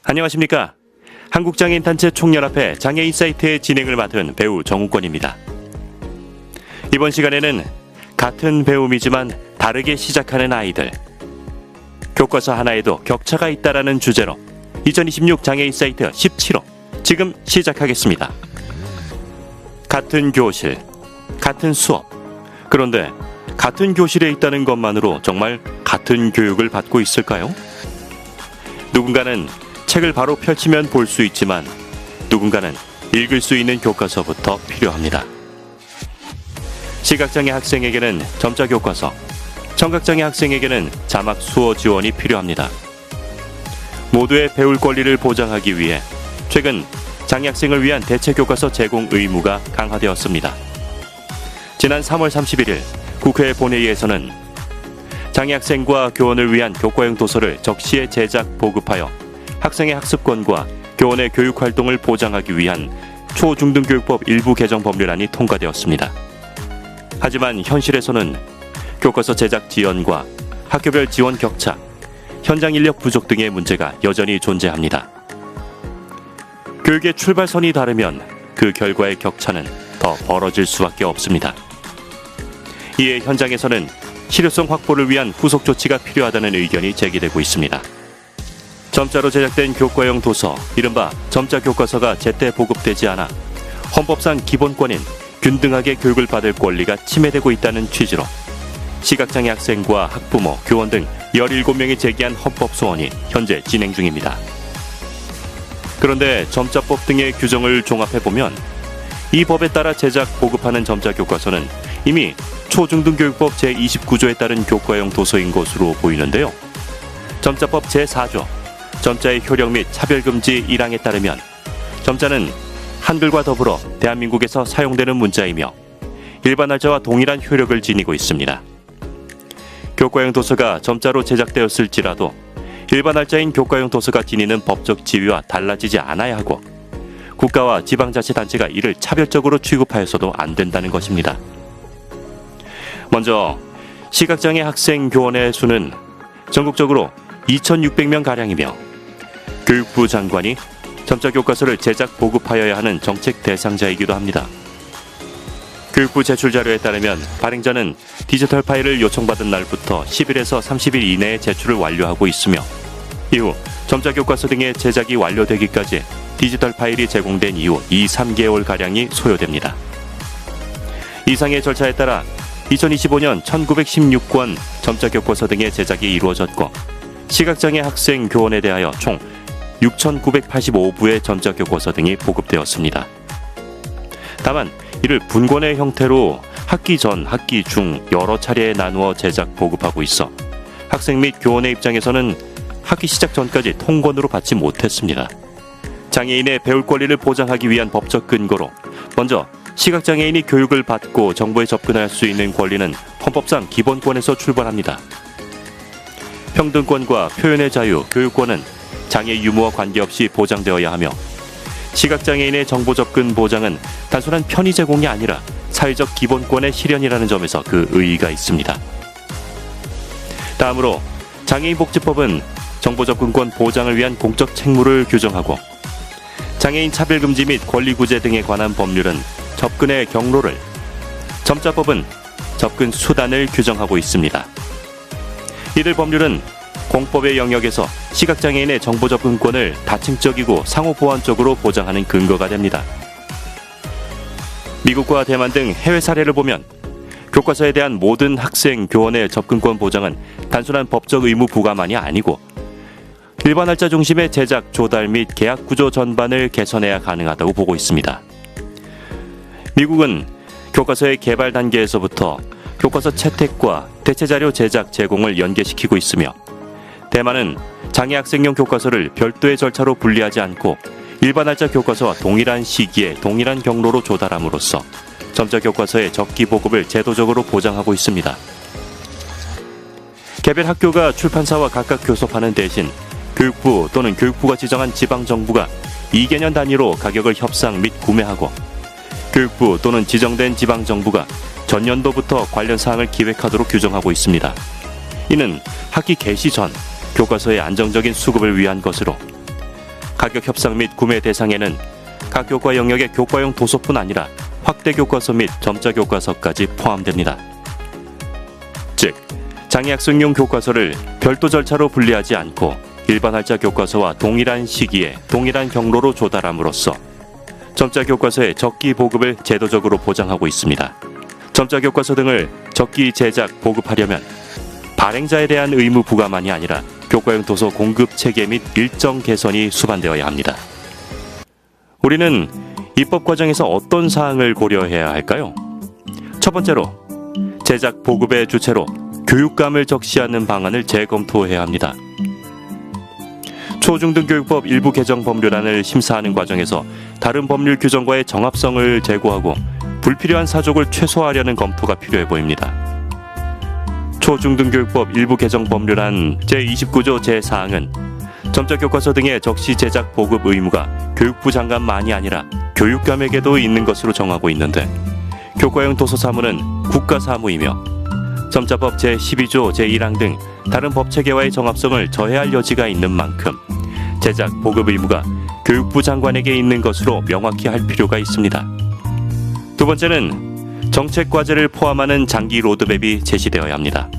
안녕하십니까. 한국장애인단체 총연합회 장애인 사이트의 진행을 맡은 배우 정우권입니다. 이번 시간에는 같은 배움이지만 다르게 시작하는 아이들, 교과서 하나에도 격차가 있다라는 주제로 2026 장애인 사이트 17호 지금 시작하겠습니다. 같은 교실, 같은 수업. 그런데 같은 교실에 있다는 것만으로 정말 같은 교육을 받고 있을까요? 누군가는 책을 바로 펼치면 볼 수 있지만 누군가는 읽을 수 있는 교과서부터 필요합니다. 시각장애 학생에게는 점자 교과서, 청각장애 학생에게는 자막 수어 지원이 필요합니다. 모두의 배울 권리를 보장하기 위해 최근 장애 학생을 위한 대체 교과서 제공 의무가 강화되었습니다. 지난 3월 31일 국회 본회의에서는 장애 학생과 교원을 위한 교과형 도서를 적시에 제작, 보급하여 학생의 학습권과 교원의 교육활동을 보장하기 위한 초중등교육법 일부 개정 법률안이 통과되었습니다. 하지만 현실에서는 교과서 제작 지연과 학교별 지원 격차, 현장 인력 부족 등의 문제가 여전히 존재합니다. 교육의 출발선이 다르면 그 결과의 격차는 더 벌어질 수밖에 없습니다. 이에 현장에서는 실효성 확보를 위한 후속 조치가 필요하다는 의견이 제기되고 있습니다. 점자로 제작된 교과형 도서, 이른바 점자 교과서가 제때 보급되지 않아 헌법상 기본권인 균등하게 교육을 받을 권리가 침해되고 있다는 취지로 시각장애 학생과 학부모, 교원 등 17명이 제기한 헌법 소원이 현재 진행 중입니다. 그런데 점자법 등의 규정을 종합해보면 이 법에 따라 제작, 보급하는 점자 교과서는 이미 초중등교육법 제29조에 따른 교과형 도서인 것으로 보이는데요. 점자법 제4조 점자의 효력 및 차별금지 1항에 따르면 점자는 한글과 더불어 대한민국에서 사용되는 문자이며 일반 한자와 동일한 효력을 지니고 있습니다. 교과형 도서가 점자로 제작되었을지라도 일반 한자인 교과형 도서가 지니는 법적 지위와 달라지지 않아야 하고 국가와 지방자치단체가 이를 차별적으로 취급하여서도 안 된다는 것입니다. 먼저 시각장애 학생 교원의 수는 전국적으로 2,600명가량이며 교육부 장관이 점자 교과서를 제작, 보급하여야 하는 정책 대상자이기도 합니다. 교육부 제출 자료에 따르면 발행자는 디지털 파일을 요청받은 날부터 10일에서 30일 이내에 제출을 완료하고 있으며 이후 점자 교과서 등의 제작이 완료되기까지 디지털 파일이 제공된 이후 2-3개월가량이 소요됩니다. 이상의 절차에 따라 2025년 1916권 점자 교과서 등의 제작이 이루어졌고 시각장애 학생 교원에 대하여 총 6,985부의 점자 교과서 등이 보급되었습니다. 다만 이를 분권의 형태로 학기 전, 학기 중 여러 차례에 나누어 제작, 보급하고 있어 학생 및 교원의 입장에서는 학기 시작 전까지 통권으로 받지 못했습니다. 장애인의 배울 권리를 보장하기 위한 법적 근거로 먼저 시각장애인이 교육을 받고 정보에 접근할 수 있는 권리는 헌법상 기본권에서 출발합니다. 평등권과 표현의 자유, 교육권은 장애 유무와 관계없이 보장되어야 하며 시각장애인의 정보 접근 보장은 단순한 편의 제공이 아니라 사회적 기본권의 실현이라는 점에서 그 의의가 있습니다. 다음으로 장애인복지법은 정보 접근권 보장을 위한 공적 책무를 규정하고 장애인 차별금지 및 권리구제 등에 관한 법률은 접근의 경로를, 점자법은 접근 수단을 규정하고 있습니다. 이들 법률은 공법의 영역에서 시각장애인의 정보 접근권을 다층적이고 상호보완적으로 보장하는 근거가 됩니다. 미국과 대만 등 해외 사례를 보면 교과서에 대한 모든 학생, 교원의 접근권 보장은 단순한 법적 의무 부과만이 아니고 일반 할자 중심의 제작, 조달 및 계약 구조 전반을 개선해야 가능하다고 보고 있습니다. 미국은 교과서의 개발 단계에서부터 교과서 채택과 대체자료 제작, 제공을 연계시키고 있으며 대만은 장애 학생용 교과서를 별도의 절차로 분리하지 않고 일반 할자 교과서와 동일한 시기에 동일한 경로로 조달함으로써 점자 교과서의 적기 보급을 제도적으로 보장하고 있습니다. 개별 학교가 출판사와 각각 교섭하는 대신 교육부 또는 교육부가 지정한 지방정부가 2개년 단위로 가격을 협상 및 구매하고 교육부 또는 지정된 지방정부가 전년도부터 관련 사항을 기획하도록 규정하고 있습니다. 이는 학기 개시 전 교과서의 안정적인 수급을 위한 것으로 가격 협상 및 구매 대상에는 각 교과 영역의 교과용 도서뿐 아니라 확대 교과서 및 점자 교과서까지 포함됩니다. 즉, 장애학생용 교과서를 별도 절차로 분리하지 않고 일반 활자 교과서와 동일한 시기에 동일한 경로로 조달함으로써 점자 교과서의 적기 보급을 제도적으로 보장하고 있습니다. 점자 교과서 등을 적기 제작, 보급하려면 발행자에 대한 의무 부과만이 아니라 교과용 도서 공급 체계 및 일정 개선이 수반되어야 합니다. 우리는 입법 과정에서 어떤 사항을 고려해야 할까요? 첫 번째로, 제작 보급의 주체로 교육감을 적시하는 방안을 재검토해야 합니다. 초중등교육법 일부 개정 법률안을 심사하는 과정에서 다른 법률 규정과의 정합성을 제고하고 불필요한 사족을 최소화하려는 검토가 필요해 보입니다. 초중등교육법 일부 개정 법률안 제29조 제4항은 점자 교과서 등의 적시 제작 보급 의무가 교육부 장관만이 아니라 교육감에게도 있는 것으로 정하고 있는데, 교과용 도서 사무는 국가 사무이며 점자법 제12조 제1항 등 다른 법 체계와의 정합성을 저해할 여지가 있는 만큼 제작 보급 의무가 교육부 장관에게 있는 것으로 명확히 할 필요가 있습니다. 두 번째는 정책 과제를 포함하는 장기 로드맵이 제시되어야 합니다.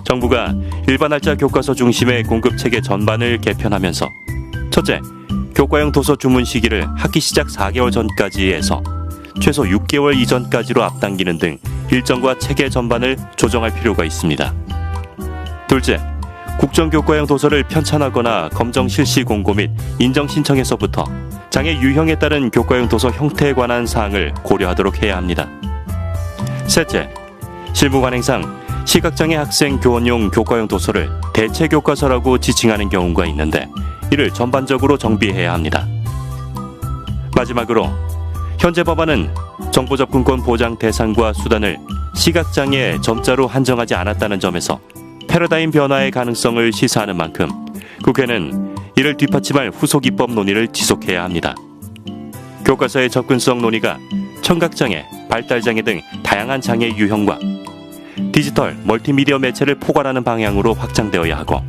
정부가 일반 활자 교과서 중심의 공급 체계 전반을 개편하면서 첫째, 교과용 도서 주문 시기를 학기 시작 4개월 전까지 해서 최소 6개월 이전까지로 앞당기는 등 일정과 체계 전반을 조정할 필요가 있습니다. 둘째, 국정교과용 도서를 편찬하거나 검정 실시 공고 및 인정 신청에서부터 장애 유형에 따른 교과용 도서 형태에 관한 사항을 고려하도록 해야 합니다. 셋째, 실무 관행상 시각장애 학생 교원용 교과용 도서를 대체 교과서라고 지칭하는 경우가 있는데 이를 전반적으로 정비해야 합니다. 마지막으로 현재 법안은 정보 접근권 보장 대상과 수단을 시각장애 점자로 한정하지 않았다는 점에서 패러다임 변화의 가능성을 시사하는 만큼 국회는 이를 뒷받침할 후속 입법 논의를 지속해야 합니다. 교과서의 접근성 논의가 청각장애, 발달장애 등 다양한 장애 유형과 디지털, 멀티미디어 매체를 포괄하는 방향으로 확장되어야 하고,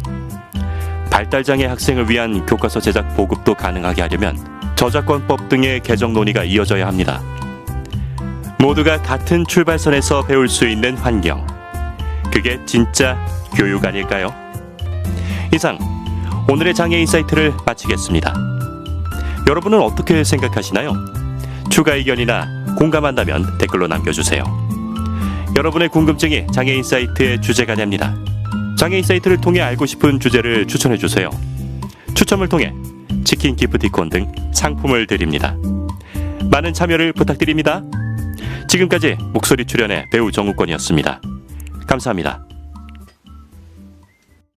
발달장애 학생을 위한 교과서 제작 보급도 가능하게 하려면 저작권법 등의 개정 논의가 이어져야 합니다. 모두가 같은 출발선에서 배울 수 있는 환경, 그게 진짜 교육 아닐까요? 이상 오늘의 장애 인사이트를 마치겠습니다. 여러분은 어떻게 생각하시나요? 추가 의견이나 공감한다면 댓글로 남겨주세요. 여러분의 궁금증이 장애 인사이트의 주제가 됩니다. 장애 인사이트를 통해 알고 싶은 주제를 추천해주세요. 추첨을 통해 치킨 기프티콘 등 상품을 드립니다. 많은 참여를 부탁드립니다. 지금까지 목소리 출연의 배우 정우권이었습니다. 감사합니다.